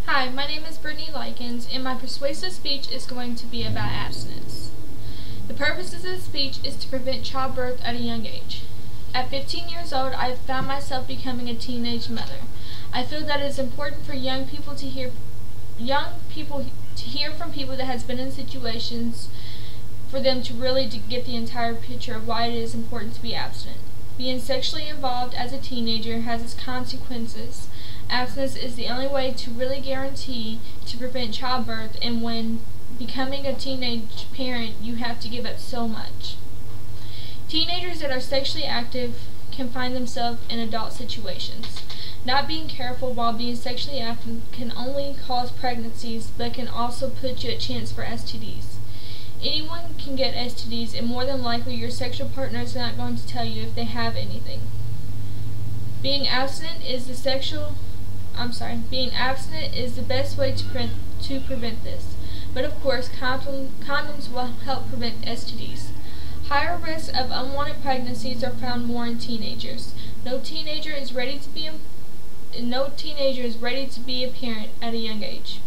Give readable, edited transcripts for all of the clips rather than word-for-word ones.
Hi, my name is Brittany Likens, and my persuasive speech is going to be about abstinence. The purpose of this speech is to prevent childbirth at a young age. At 15 years old, I found myself becoming a teenage mother. I feel that it is important for young people to hear from people that has been in situations for them to really get the entire picture of why it is important to be abstinent. Being sexually involved as a teenager has its consequences. Abstinence is the only way to really guarantee to prevent childbirth, and when becoming a teenage parent, you have to give up so much. Teenagers that are sexually active can find themselves in adult situations. Not being careful while being sexually active can only cause pregnancies, but can also put you at chance for STDs. Anyone can get STDs, and more than likely your sexual partner is not going to tell you if they have anything. Being abstinent is the best way to prevent this. But of course, condoms will help prevent STDs. Higher risks of unwanted pregnancies are found more in teenagers. No teenager is ready to be a parent at a young age.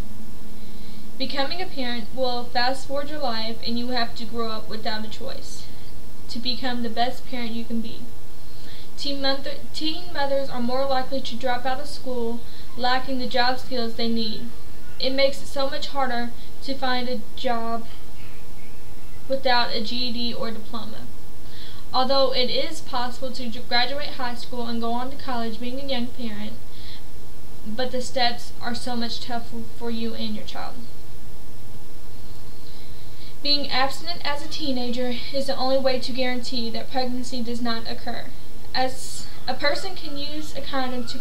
Becoming a parent will fast forward your life, and you have to grow up without a choice to become the best parent you can be. Teen mothers are more likely to drop out of school, lacking the job skills they need. It makes it so much harder to find a job without a GED or diploma. Although it is possible to graduate high school and go on to college being a young parent, but the steps are so much tougher for you and your child. Being abstinent as a teenager is the only way to guarantee that pregnancy does not occur. As a person can use a condom to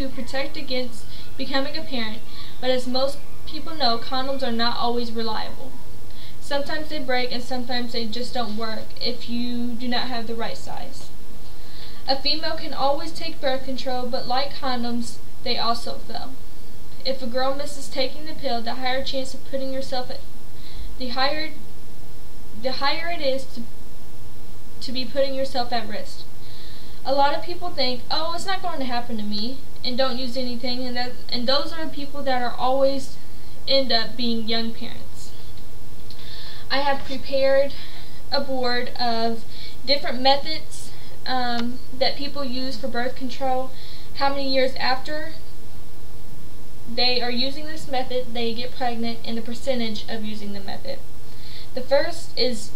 protect against becoming a parent, but as most people know, condoms are not always reliable. Sometimes they break, and sometimes they just don't work if you do not have the right size. A female can always take birth control, but like condoms, they also fail. If a girl misses taking the pill, the higher chance of putting yourself at the higher it is to be putting yourself at risk. A lot of people think, oh, it's not going to happen to me, and don't use anything, and those are the people that are always end up being young parents. I have prepared a board of different methods that people use for birth control, how many years after they are using this method they get pregnant, and the percentage of using the method. The first is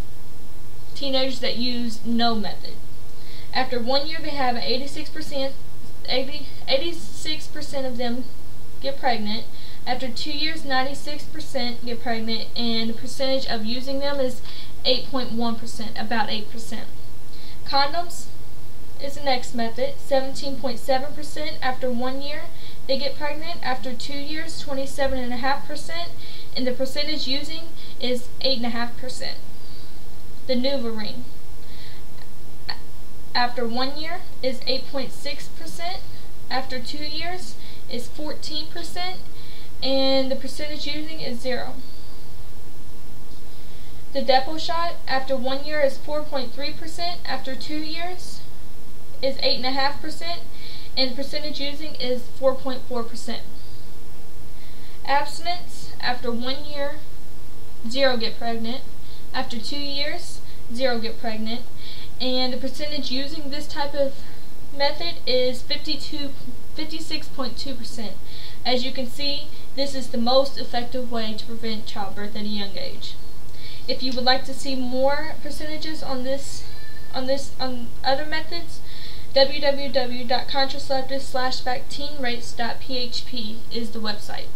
teenagers that use no method. After 1 year, they have 86% of them get pregnant. After 2 years, 96% get pregnant, and the percentage of using them is 8.1%, about 8%. Condoms is the next method, 17.7% after 1 year. They get pregnant. After 2 years, 27.5%, and the percentage using is 8.5%. The Nuva ring, after 1 year, is 8.6%. After 2 years, is 14%, and the percentage using is 0. The Depo shot, after 1 year, is 4.3%. After 2 years, is 8.5%. and the percentage using is 4.4%. Abstinence, after 1 year, 0 get pregnant. After 2 years, 0 get pregnant, and the percentage using this type of method is 56.2%. As you can see, this is the most effective way to prevent childbirth at a young age. If you would like to see more percentages on other methods, www.contraceptive/vaccinerates.php is the website.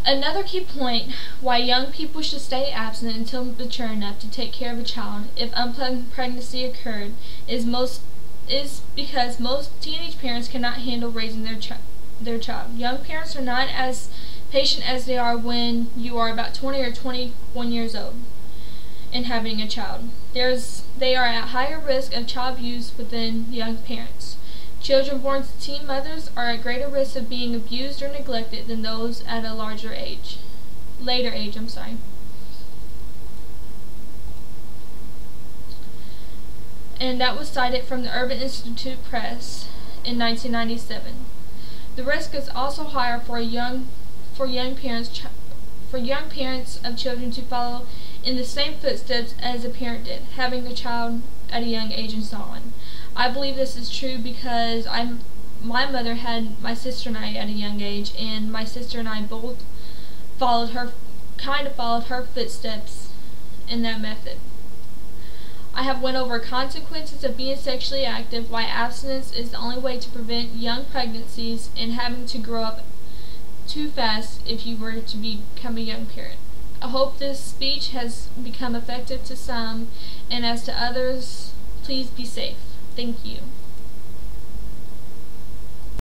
Another key point why young people should stay abstinent until mature enough to take care of a child if unplanned pregnancy occurred is because most teenage parents cannot handle raising their child. Young parents are not as patient as they are when you are about 20 or 21 years old and having a child. They are at higher risk of child abuse within young parents. Children born to teen mothers are at greater risk of being abused or neglected than those at a later age. And that was cited from the Urban Institute Press in 1997. The risk is also higher for young parents of children to follow in the same footsteps as a parent did, having a child at a young age and so on. I believe this is true because my mother had my sister and I at a young age, and my sister and I both followed her footsteps in that method. I have went over consequences of being sexually active, why abstinence is the only way to prevent young pregnancies, and having to grow up too fast if you were to become a young parent. I hope this speech has become effective to some, and as to others, please be safe. Thank you.